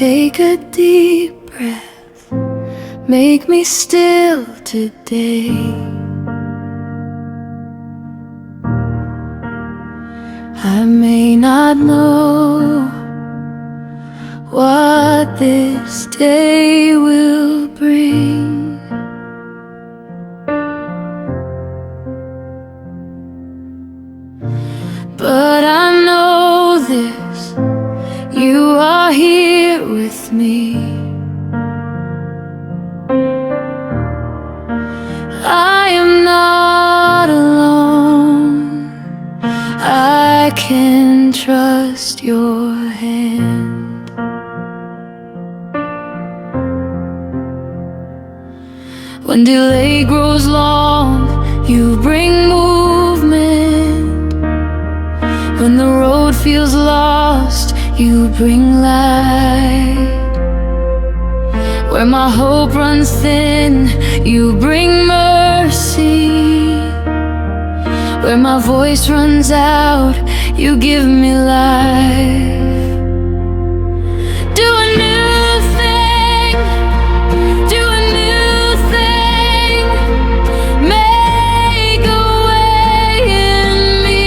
Take a deep breath, make me still today. I may not know what this day will bring, but I know this, you are here with me. I am not alone, I can trust your hand. When delay grows long, you bring movement. When the road feels lost, you bring light. Where my hope runs thin, you bring mercy. Where my voice runs out, you give me life. Do a new thing, do a new thing. Make a way in me.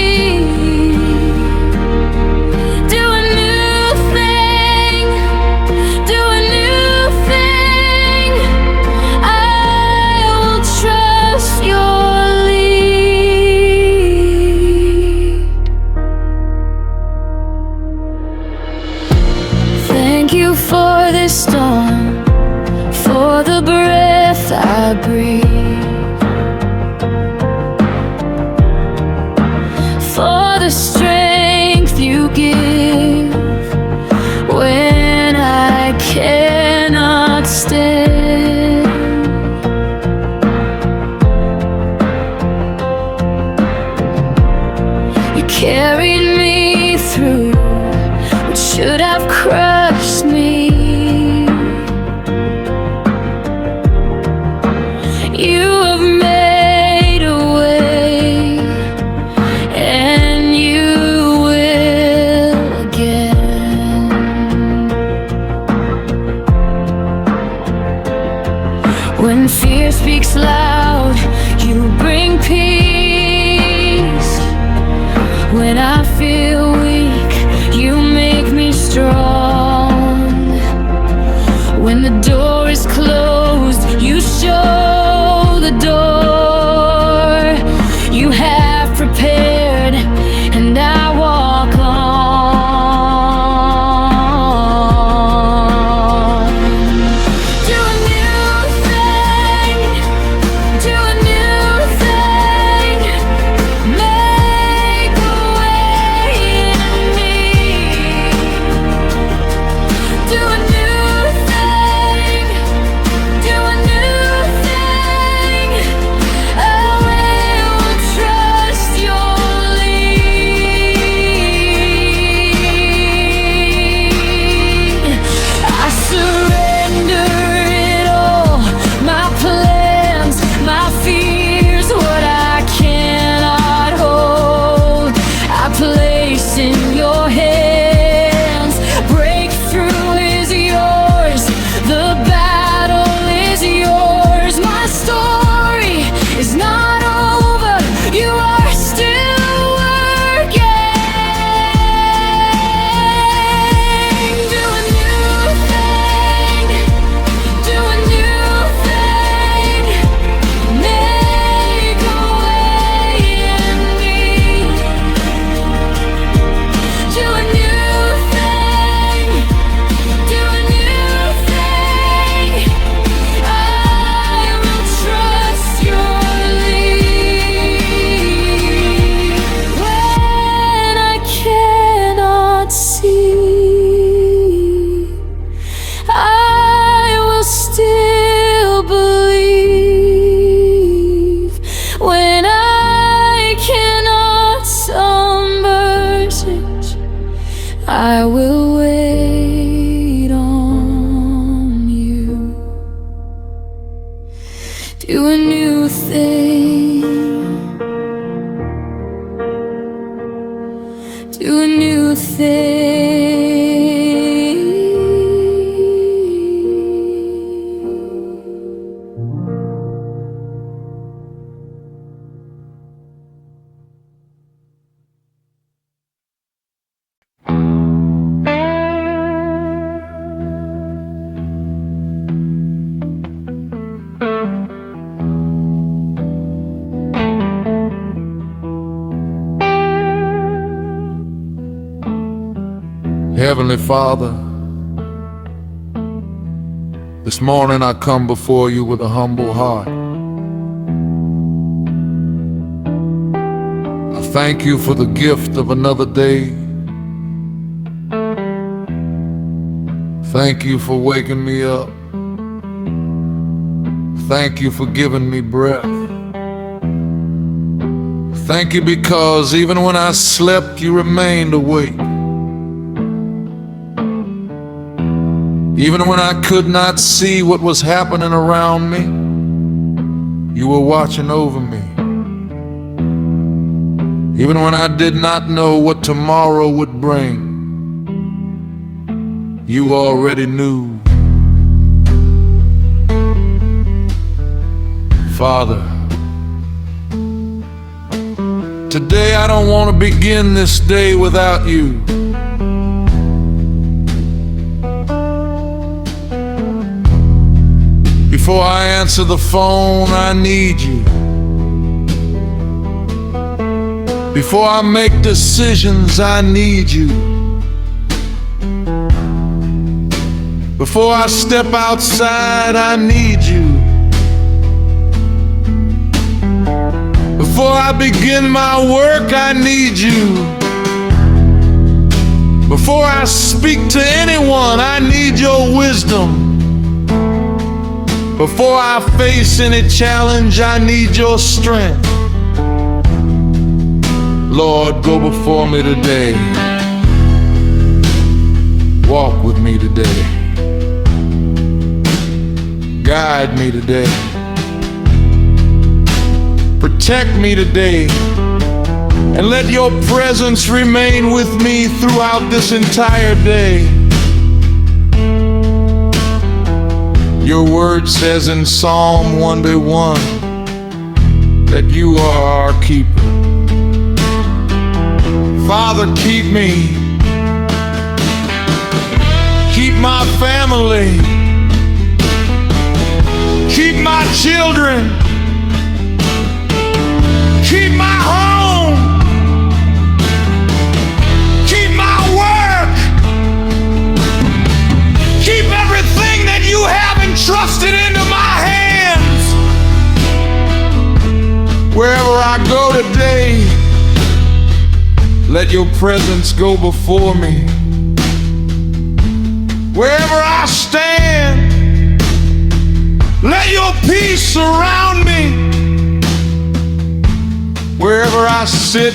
Do a new thing, do a new thing. I will trust your Thank you for this storm, for the breath I breathe, for the strength you give when I cannot stand. You carried me through what should have crushed me. You have made a way, and you will again. When fear speaks loud, you bring peace. When I feel weak, you make me strong. When the door is closed, you show the door you have prepared, and I walk on. Do a new thing, do a new thing. Make a way in me. Do a new thing, do a new thing. I will trust your lead. I surrender it all, my plans, my fears, what I cannot hold, I place in your hands. Breakthrough is yours, the battle is yours. My story is not over, you are still working. Do a new thing, do a new thing. Make a way in me. Do a new thing, do a new thing. I will trust your lead. When I cannot see, I will still believe. When I cannot submerge, I will wait on you. Do a new thing, do a new thing. Heavenly Father, this morning I come before you with a humble heart. I thank you for the gift of another day. Thank you for waking me up. Thank you for giving me breath. Thank you because even when I slept, you remained awake. Even when I could not see what was happening around me, you were watching over me. Even when I did not know what tomorrow would bring, you already knew. Father, today I don't want to begin this day without you. Before I answer the phone, I need you. Before I make decisions, I need you. Before I step outside, I need you. Before I begin my work, I need you. Before I speak to anyone, I need your wisdom. Before I face any challenge, I need your strength. Lord, go before me today. Walk with me today. Guide me today. Protect me today. And let your presence remain with me throughout this entire day. Your word says in Psalm 1:1 that you are our keeper. Father, keep me. Keep my family. Keep my children. Keep my home. Keep my work. Keep everything that you have entrusted into my hands. Wherever I go today, let your presence go before me. Wherever I stand, let your peace surround me. Wherever I sit,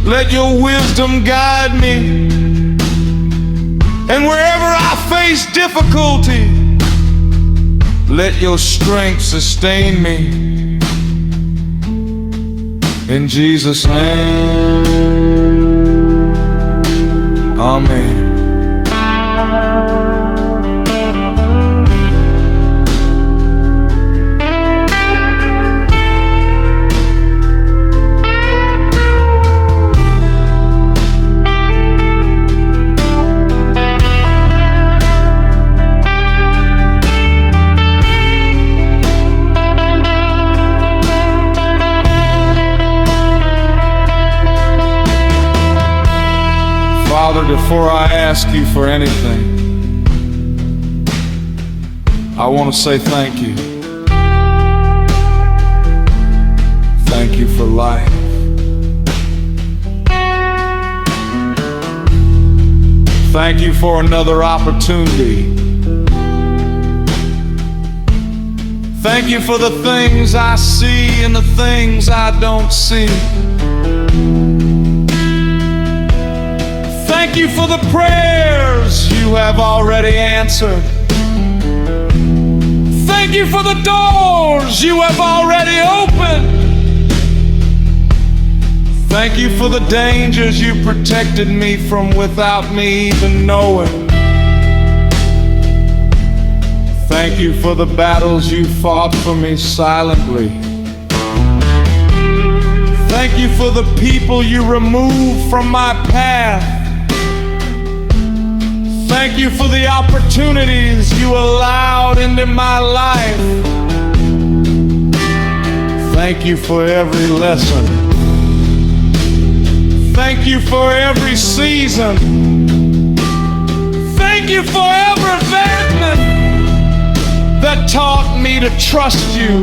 let your wisdom guide me. And wherever I face difficulty, let your strength sustain me. In Jesus' name, amen. Father, before I ask you for anything, I want to say thank you. Thank you for life. Thank you for another opportunity. Thank you for the things I see and the things I don't see. Thank you for the prayers you have already answered. Thank you for the doors you have already opened. Thank you for the dangers you protected me from without me even knowing. Thank you for the battles you fought for me silently. Thank you for the people you removed from my path. Thank you for the opportunities you allowed into my life. Thank you for every lesson. Thank you for every season. Thank you for every advancement that taught me to trust you.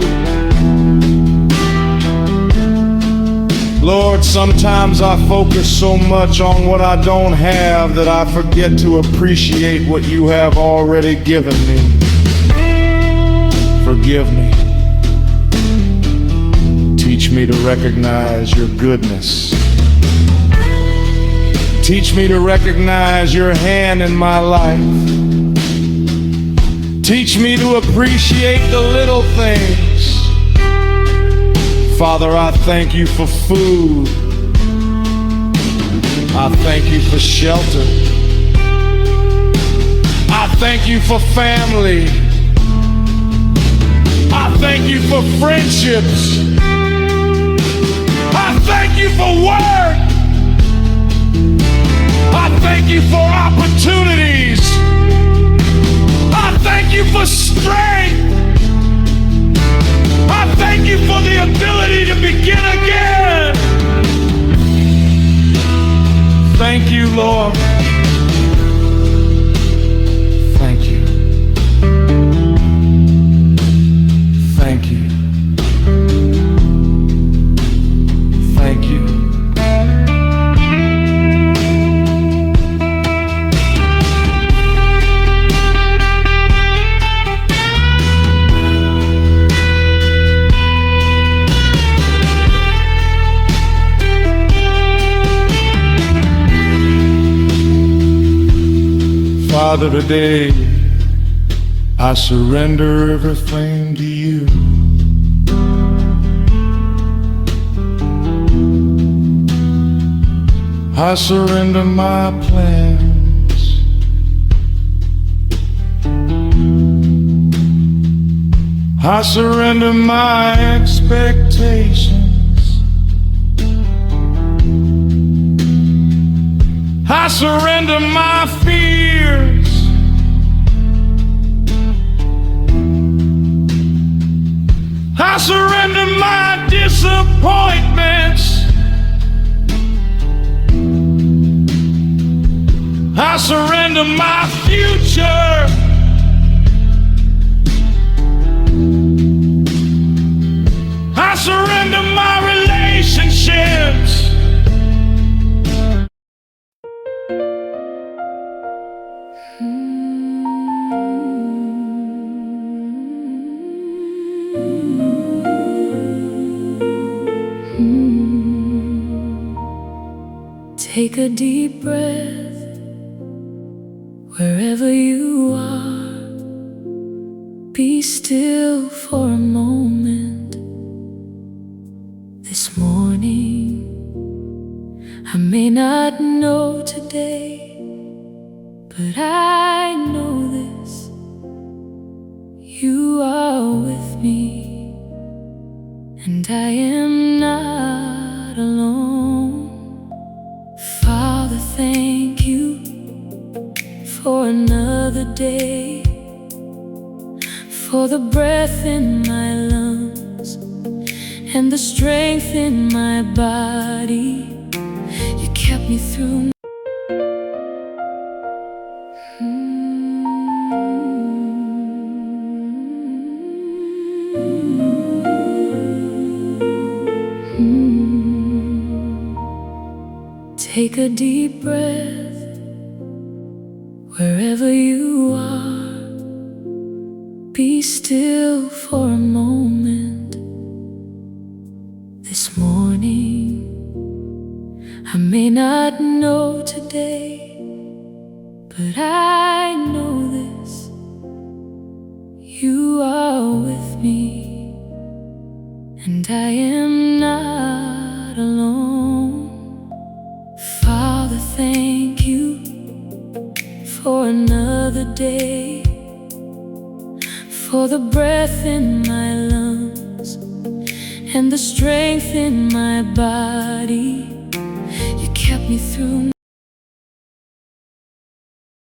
Lord, sometimes I focus so much on what I don't have that I forget to appreciate what you have already given me. Forgive me. Teach me to recognize your goodness. Teach me to recognize your hand in my life. Teach me to appreciate the little things. Father, I thank you for food. I thank you for shelter. I thank you for family. I thank you for friendships. I thank you for work. I thank you for opportunities. I thank you for strength. I thank you for the ability to begin again. Thank you, Lord. Thank you. Thank you. Thank you. Father, today I surrender everything to you. I surrender my plans. I surrender my expectations. I surrender my fears. I surrender my disappointments. I surrender my future. I surrender my relationships. Take a deep breath wherever you are. Be still for a moment. This morning, I may not know today, but I know this: you are with me, and I am not alone. Father, thank you for another day, for the breath in my lungs and the strength in my body. You kept me through. Take a deep breath wherever you are. Be still for a moment. This morning, I may not know today, but I know this: you are with me, and I am not alone. Father, thank you for another day, for the breath in my lungs and the strength in my body. You kept me through.